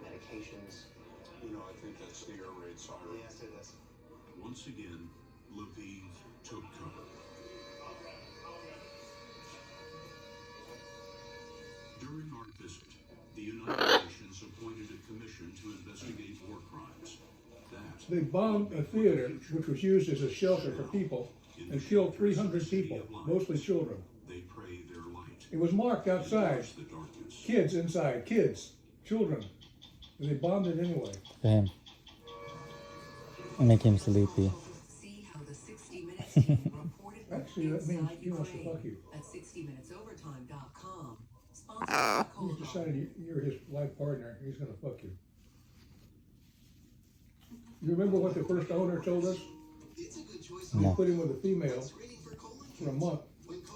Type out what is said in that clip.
medications. You know, I think that's the air raid siren. Yes, it is. Once again, Lviv took cover. During our visit, the United Nations appointed a commission to investigate war crimes. They bombed a theater, which was used as a shelter for people, and killed 300 people, mostly children. They pray their light. It was marked outside. Kids inside, kids, children. And they bombed it anyway. For him. Make him sleepy. Actually, that means he wants to fuck you. At 60minutesovertime.com. He's decided you're his life partner. He's going to fuck you. You remember what the first owner told us? No. He put him with a female for a month.